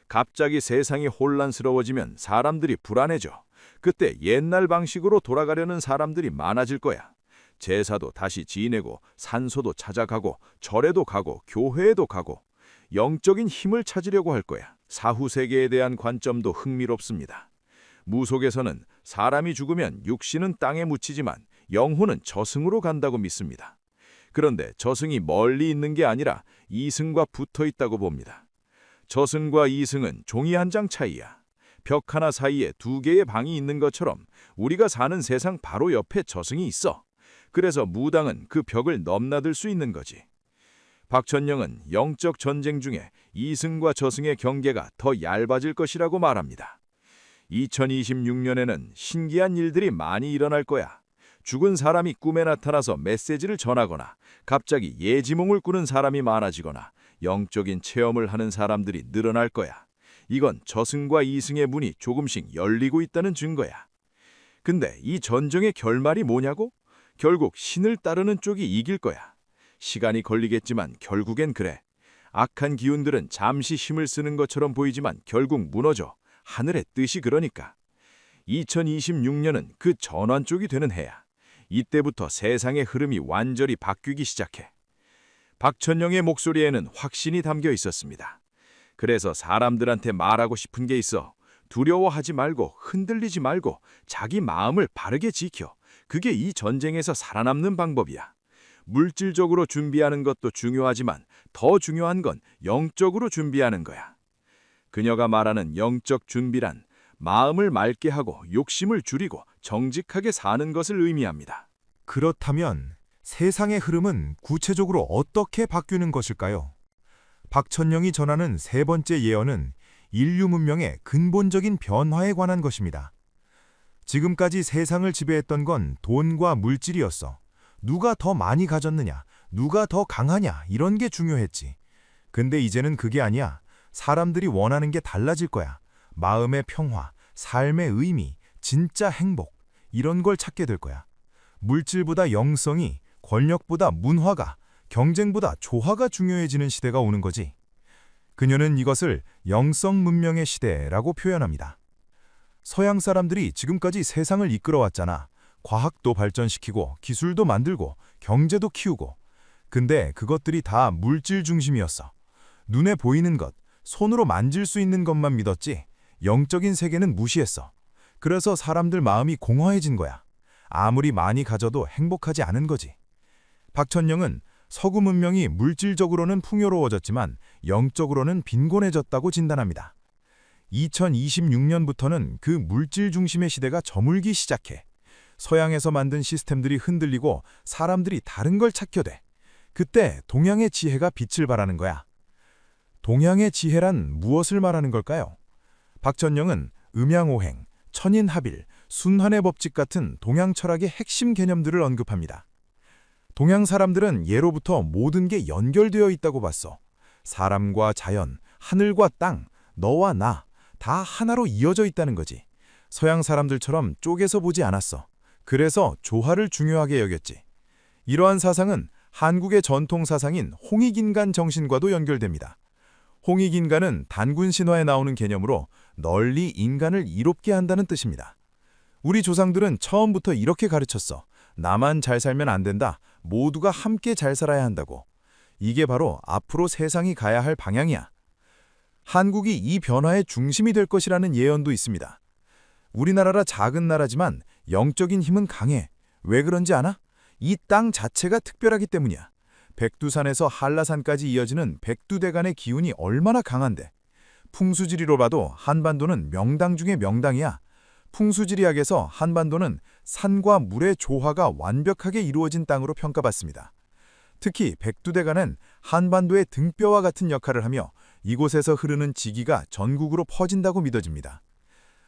갑자기 세상이 혼란스러워지면 사람들이 불안해져. 그때 옛날 방식으로 돌아가려는 사람들이 많아질 거야. 제사도 다시 지내고 산소도 찾아가고 절에도 가고 교회에도 가고 영적인 힘을 찾으려고 할 거야. 사후세계에 대한 관점도 흥미롭습니다. 무속에서는 사람이 죽으면 육신은 땅에 묻히지만 영혼은 저승으로 간다고 믿습니다. 그런데 저승이 멀리 있는 게 아니라 이승과 붙어 있다고 봅니다. 저승과 이승은 종이 한 장 차이야. 벽 하나 사이에 두 개의 방이 있는 것처럼 우리가 사는 세상 바로 옆에 저승이 있어. 그래서 무당은 그 벽을 넘나들 수 있는 거지. 박천영은 영적 전쟁 중에 이승과 저승의 경계가 더 얇아질 것이라고 말합니다. 2026년에는 신기한 일들이 많이 일어날 거야. 죽은 사람이 꿈에 나타나서 메시지를 전하거나 갑자기 예지몽을 꾸는 사람이 많아지거나 영적인 체험을 하는 사람들이 늘어날 거야. 이건 저승과 이승의 문이 조금씩 열리고 있다는 증거야. 근데 이 전쟁의 결말이 뭐냐고? 결국 신을 따르는 쪽이 이길 거야. 시간이 걸리겠지만 결국엔 그래. 악한 기운들은 잠시 힘을 쓰는 것처럼 보이지만 결국 무너져. 하늘의 뜻이 그러니까. 2026년은 그 전환 쪽이 되는 해야. 이때부터 세상의 흐름이 완전히 바뀌기 시작해. 박천영의 목소리에는 확신이 담겨 있었습니다. 그래서 사람들한테 말하고 싶은 게 있어. 두려워하지 말고 흔들리지 말고 자기 마음을 바르게 지켜. 그게 이 전쟁에서 살아남는 방법이야. 물질적으로 준비하는 것도 중요하지만 더 중요한 건 영적으로 준비하는 거야. 그녀가 말하는 영적 준비란 마음을 맑게 하고 욕심을 줄이고 정직하게 사는 것을 의미합니다. 그렇다면 세상의 흐름은 구체적으로 어떻게 바뀌는 것일까요? 박천영이 전하는 세 번째 예언은 인류 문명의 근본적인 변화에 관한 것입니다. 지금까지 세상을 지배했던 건 돈과 물질이었어. 누가 더 많이 가졌느냐, 누가 더 강하냐 이런 게 중요했지. 근데 이제는 그게 아니야. 사람들이 원하는 게 달라질 거야. 마음의 평화, 삶의 의미, 진짜 행복 이런 걸 찾게 될 거야. 물질보다 영성이, 권력보다 문화가, 경쟁보다 조화가 중요해지는 시대가 오는 거지. 그녀는 이것을 영성 문명의 시대라고 표현합니다. 서양 사람들이 지금까지 세상을 이끌어왔잖아. 과학도 발전시키고 기술도 만들고 경제도 키우고. 근데 그것들이 다 물질 중심이었어. 눈에 보이는 것, 손으로 만질 수 있는 것만 믿었지 영적인 세계는 무시했어. 그래서 사람들 마음이 공허해진 거야. 아무리 많이 가져도 행복하지 않은 거지. 박천영은 서구 문명이 물질적으로는 풍요로워졌지만 영적으로는 빈곤해졌다고 진단합니다. 2026년부터는 그 물질 중심의 시대가 저물기 시작해. 서양에서 만든 시스템들이 흔들리고 사람들이 다른 걸 찾게 돼. 그때 동양의 지혜가 빛을 발하는 거야. 동양의 지혜란 무엇을 말하는 걸까요? 박천영은 음양오행, 천인합일, 순환의 법칙 같은 동양 철학의 핵심 개념들을 언급합니다. 동양 사람들은 예로부터 모든 게 연결되어 있다고 봤어. 사람과 자연, 하늘과 땅, 너와 나 다 하나로 이어져 있다는 거지. 서양 사람들처럼 쪼개서 보지 않았어. 그래서 조화를 중요하게 여겼지. 이러한 사상은 한국의 전통 사상인 홍익인간 정신과도 연결됩니다. 홍익인간은 단군 신화에 나오는 개념으로 널리 인간을 이롭게 한다는 뜻입니다. 우리 조상들은 처음부터 이렇게 가르쳤어. 나만 잘 살면 안 된다. 모두가 함께 잘 살아야 한다고. 이게 바로 앞으로 세상이 가야 할 방향이야. 한국이 이 변화의 중심이 될 것이라는 예언도 있습니다. 우리나라라 작은 나라지만 영적인 힘은 강해. 왜 그런지 아나? 이 땅 자체가 특별하기 때문이야. 백두산에서 한라산까지 이어지는 백두대간의 기운이 얼마나 강한데. 풍수지리로 봐도 한반도는 명당 중에 명당이야. 풍수지리학에서 한반도는 산과 물의 조화가 완벽하게 이루어진 땅으로 평가받습니다. 특히 백두대간은 한반도의 등뼈와 같은 역할을 하며 이곳에서 흐르는 지기가 전국으로 퍼진다고 믿어집니다.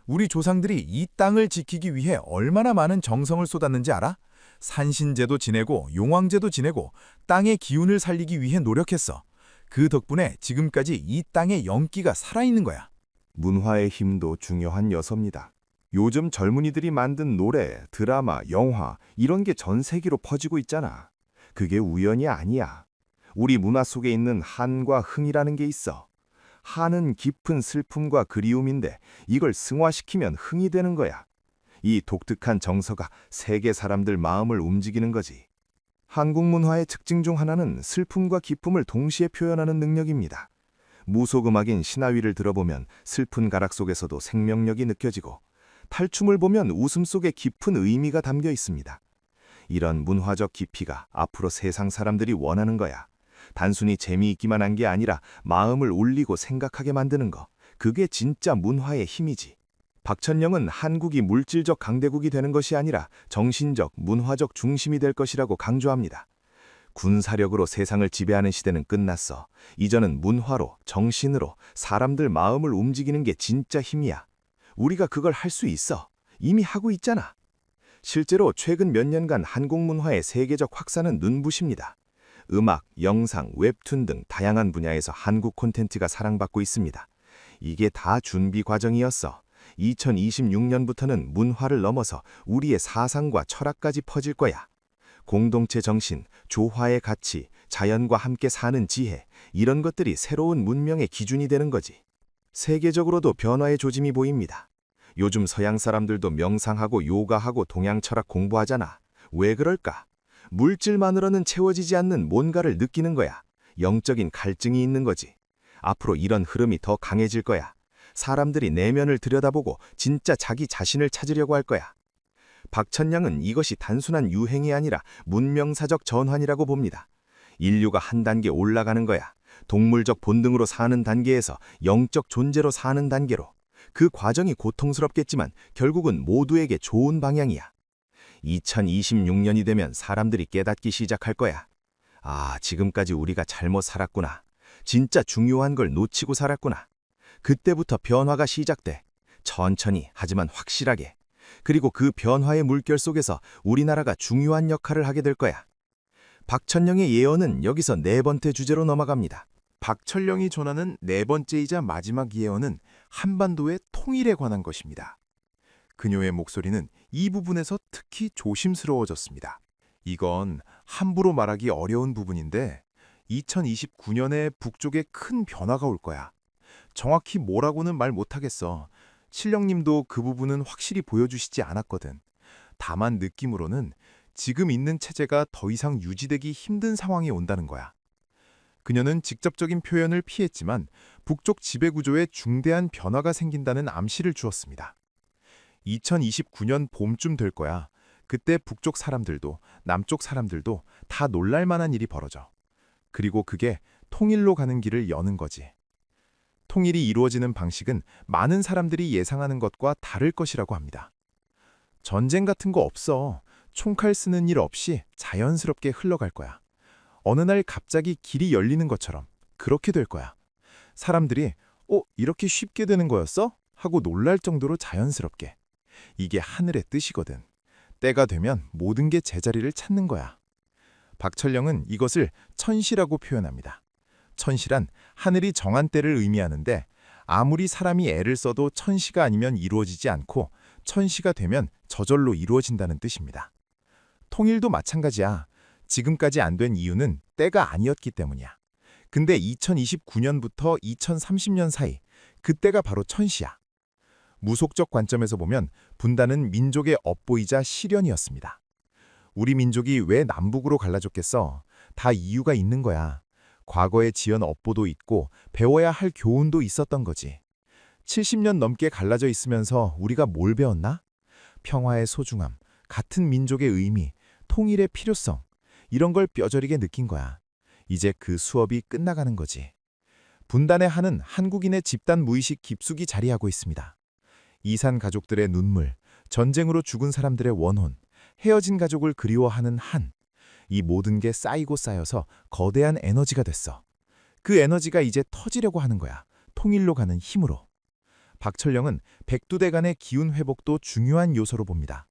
우리 조상들이 이 땅을 지키기 위해 얼마나 많은 정성을 쏟았는지 알아? 산신제도 지내고 용왕제도 지내고 땅의 기운을 살리기 위해 노력했어. 그 덕분에 지금까지 이 땅의 영기가 살아있는 거야. 문화의 힘도 중요한 요소입니다. 요즘 젊은이들이 만든 노래, 드라마, 영화 이런 게 전 세계로 퍼지고 있잖아. 그게 우연이 아니야. 우리 문화 속에 있는 한과 흥이라는 게 있어. 한은 깊은 슬픔과 그리움인데 이걸 승화시키면 흥이 되는 거야. 이 독특한 정서가 세계 사람들 마음을 움직이는 거지. 한국 문화의 특징 중 하나는 슬픔과 기쁨을 동시에 표현하는 능력입니다. 무속음악인 신하위를 들어보면 슬픈 가락 속에서도 생명력이 느껴지고 탈춤을 보면 웃음 속에 깊은 의미가 담겨 있습니다. 이런 문화적 깊이가 앞으로 세상 사람들이 원하는 거야. 단순히 재미있기만 한 게 아니라 마음을 울리고 생각하게 만드는 거. 그게 진짜 문화의 힘이지. 박천영은 한국이 물질적 강대국이 되는 것이 아니라 정신적, 문화적 중심이 될 것이라고 강조합니다. 군사력으로 세상을 지배하는 시대는 끝났어. 이제는 문화로, 정신으로 사람들 마음을 움직이는 게 진짜 힘이야. 우리가 그걸 할 수 있어. 이미 하고 있잖아. 실제로 최근 몇 년간 한국 문화의 세계적 확산은 눈부십니다. 음악, 영상, 웹툰 등 다양한 분야에서 한국 콘텐츠가 사랑받고 있습니다. 이게 다 준비 과정이었어. 2026년부터는 문화를 넘어서 우리의 사상과 철학까지 퍼질 거야. 공동체 정신, 조화의 가치, 자연과 함께 사는 지혜, 이런 것들이 새로운 문명의 기준이 되는 거지. 세계적으로도 변화의 조짐이 보입니다. 요즘 서양 사람들도 명상하고 요가하고 동양 철학 공부하잖아. 왜 그럴까? 물질만으로는 채워지지 않는 뭔가를 느끼는 거야. 영적인 갈증이 있는 거지. 앞으로 이런 흐름이 더 강해질 거야. 사람들이 내면을 들여다보고 진짜 자기 자신을 찾으려고 할 거야. 박천량은 이것이 단순한 유행이 아니라 문명사적 전환이라고 봅니다. 인류가 한 단계 올라가는 거야. 동물적 본능으로 사는 단계에서 영적 존재로 사는 단계로. 그 과정이 고통스럽겠지만 결국은 모두에게 좋은 방향이야. 2026년이 되면 사람들이 깨닫기 시작할 거야. 아, 지금까지 우리가 잘못 살았구나. 진짜 중요한 걸 놓치고 살았구나. 그때부터 변화가 시작돼. 천천히 하지만 확실하게. 그리고 그 변화의 물결 속에서 우리나라가 중요한 역할을 하게 될 거야. 박천영의 예언은 여기서 네 번째 주제로 넘어갑니다. 박철령이 전하는 네 번째이자 마지막 예언은 한반도의 통일에 관한 것입니다. 그녀의 목소리는 이 부분에서 특히 조심스러워졌습니다. 이건 함부로 말하기 어려운 부분인데 2029년에 북쪽에 큰 변화가 올 거야. 정확히 뭐라고는 말 못하겠어. 칠령님도 그 부분은 확실히 보여주시지 않았거든. 다만 느낌으로는 지금 있는 체제가 더 이상 유지되기 힘든 상황이 온다는 거야. 그녀는 직접적인 표현을 피했지만 북쪽 지배구조에 중대한 변화가 생긴다는 암시를 주었습니다. 2029년 봄쯤 될 거야. 그때 북쪽 사람들도 남쪽 사람들도 다 놀랄 만한 일이 벌어져. 그리고 그게 통일로 가는 길을 여는 거지. 통일이 이루어지는 방식은 많은 사람들이 예상하는 것과 다를 것이라고 합니다. 전쟁 같은 거 없어. 총칼 쓰는 일 없이 자연스럽게 흘러갈 거야. 어느 날 갑자기 길이 열리는 것처럼 그렇게 될 거야. 사람들이 이렇게 쉽게 되는 거였어? 하고 놀랄 정도로 자연스럽게. 이게 하늘의 뜻이거든. 때가 되면 모든 게 제자리를 찾는 거야. 박철령은 이것을 천시라고 표현합니다. 천시란 하늘이 정한 때를 의미하는데 아무리 사람이 애를 써도 천시가 아니면 이루어지지 않고 천시가 되면 저절로 이루어진다는 뜻입니다. 통일도 마찬가지야. 지금까지 안 된 이유는 때가 아니었기 때문이야. 근데 2029년부터 2030년 사이, 그때가 바로 천시야. 무속적 관점에서 보면 분단은 민족의 업보이자 시련이었습니다. 우리 민족이 왜 남북으로 갈라졌겠어? 다 이유가 있는 거야. 과거에 지은 업보도 있고 배워야 할 교훈도 있었던 거지. 70년 넘게 갈라져 있으면서 우리가 뭘 배웠나? 평화의 소중함, 같은 민족의 의미, 통일의 필요성, 이런 걸 뼈저리게 느낀 거야. 이제 그 수업이 끝나가는 거지. 분단의 한은 한국인의 집단 무의식 깊숙이 자리하고 있습니다. 이산 가족들의 눈물, 전쟁으로 죽은 사람들의 원혼, 헤어진 가족을 그리워하는 한. 이 모든 게 쌓이고 쌓여서 거대한 에너지가 됐어. 그 에너지가 이제 터지려고 하는 거야. 통일로 가는 힘으로. 박철령은 백두대 간의 기운 회복도 중요한 요소로 봅니다.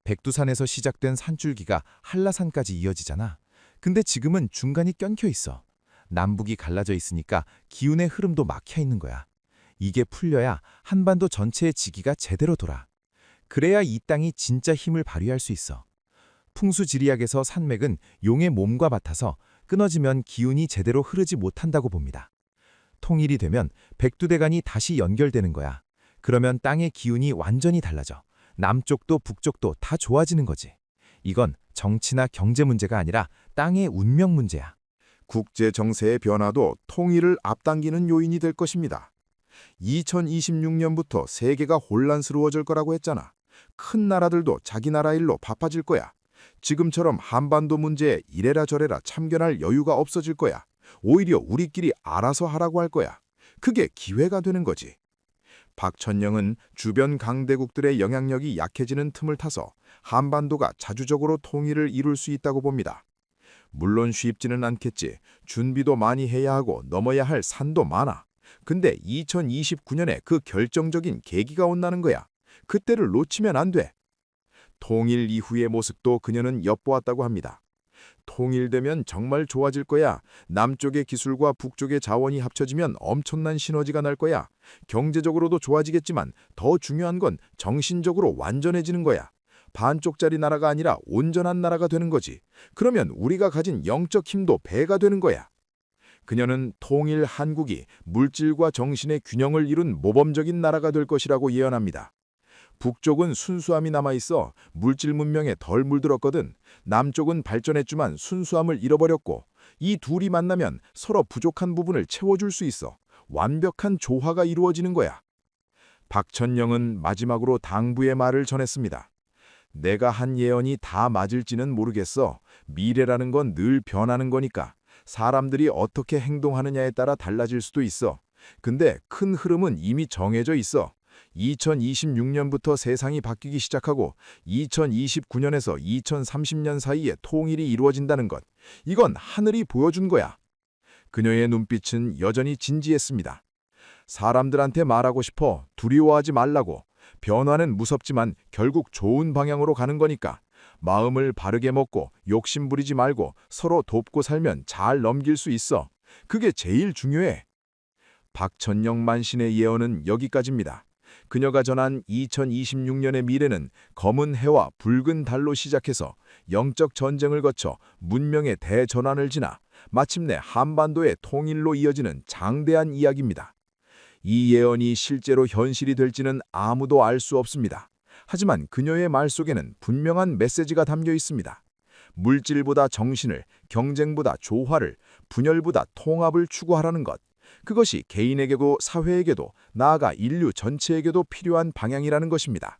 백두산에서 시작된 산줄기가 한라산까지 이어지잖아. 근데 지금은 중간이 껴켜 있어. 남북이 갈라져 있으니까 기운의 흐름도 막혀 있는 거야. 이게 풀려야 한반도 전체의 지기가 제대로 돌아. 그래야 이 땅이 진짜 힘을 발휘할 수 있어. 풍수지리학에서 산맥은 용의 몸과 같아서 끊어지면 기운이 제대로 흐르지 못한다고 봅니다. 통일이 되면 백두대간이 다시 연결되는 거야. 그러면 땅의 기운이 완전히 달라져. 남쪽도 북쪽도 다 좋아지는 거지. 이건 정치나 경제 문제가 아니라 땅의 운명 문제야. 국제 정세의 변화도 통일을 앞당기는 요인이 될 것입니다. 2026년부터 세계가 혼란스러워질 거라고 했잖아. 큰 나라들도 자기 나라 일로 바빠질 거야. 지금처럼 한반도 문제에 이래라 저래라 참견할 여유가 없어질 거야. 오히려 우리끼리 알아서 하라고 할 거야. 그게 기회가 되는 거지. 박천영은 주변 강대국들의 영향력이 약해지는 틈을 타서 한반도가 자주적으로 통일을 이룰 수 있다고 봅니다. 물론 쉽지는 않겠지. 준비도 많이 해야 하고 넘어야 할 산도 많아. 근데 2029년에 그 결정적인 계기가 온다는 거야. 그때를 놓치면 안 돼. 통일 이후의 모습도 그녀는 엿보았다고 합니다. 통일되면 정말 좋아질 거야. 남쪽의 기술과 북쪽의 자원이 합쳐지면 엄청난 시너지가 날 거야. 경제적으로도 좋아지겠지만 더 중요한 건 정신적으로 완전해지는 거야. 반쪽짜리 나라가 아니라 온전한 나라가 되는 거지. 그러면 우리가 가진 영적 힘도 배가 되는 거야. 그녀는 통일 한국이 물질과 정신의 균형을 이룬 모범적인 나라가 될 것이라고 예언합니다. 북쪽은 순수함이 남아있어 물질 문명에 덜 물들었거든. 남쪽은 발전했지만 순수함을 잃어버렸고, 이 둘이 만나면 서로 부족한 부분을 채워줄 수 있어. 완벽한 조화가 이루어지는 거야. 박천영은 마지막으로 당부의 말을 전했습니다. 내가 한 예언이 다 맞을지는 모르겠어. 미래라는 건 늘 변하는 거니까. 사람들이 어떻게 행동하느냐에 따라 달라질 수도 있어. 근데 큰 흐름은 이미 정해져 있어. 2026년부터 세상이 바뀌기 시작하고 2029년에서 2030년 사이에 통일이 이루어진다는 것. 이건 하늘이 보여준 거야. 그녀의 눈빛은 여전히 진지했습니다. 사람들한테 말하고 싶어. 두려워하지 말라고. 변화는 무섭지만 결국 좋은 방향으로 가는 거니까. 마음을 바르게 먹고 욕심 부리지 말고 서로 돕고 살면 잘 넘길 수 있어. 그게 제일 중요해. 박천영 만신의 예언은 여기까지입니다. 그녀가 전한 2026년의 미래는 검은 해와 붉은 달로 시작해서 영적 전쟁을 거쳐 문명의 대전환을 지나 마침내 한반도의 통일로 이어지는 장대한 이야기입니다. 이 예언이 실제로 현실이 될지는 아무도 알 수 없습니다. 하지만 그녀의 말 속에는 분명한 메시지가 담겨 있습니다. 물질보다 정신을, 경쟁보다 조화를, 분열보다 통합을 추구하라는 것. 그것이 개인에게도 사회에게도 나아가 인류 전체에게도 필요한 방향이라는 것입니다.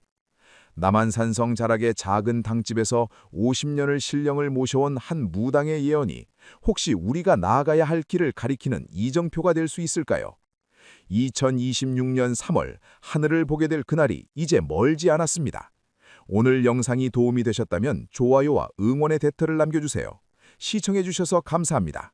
남한산성 자락의 작은 당집에서 50년을 신령을 모셔온 한 무당의 예언이 혹시 우리가 나아가야 할 길을 가리키는 이정표가 될 수 있을까요? 2026년 3월 하늘을 보게 될 그날이 이제 멀지 않았습니다. 오늘 영상이 도움이 되셨다면 좋아요와 응원의 댓글을 남겨주세요. 시청해주셔서 감사합니다.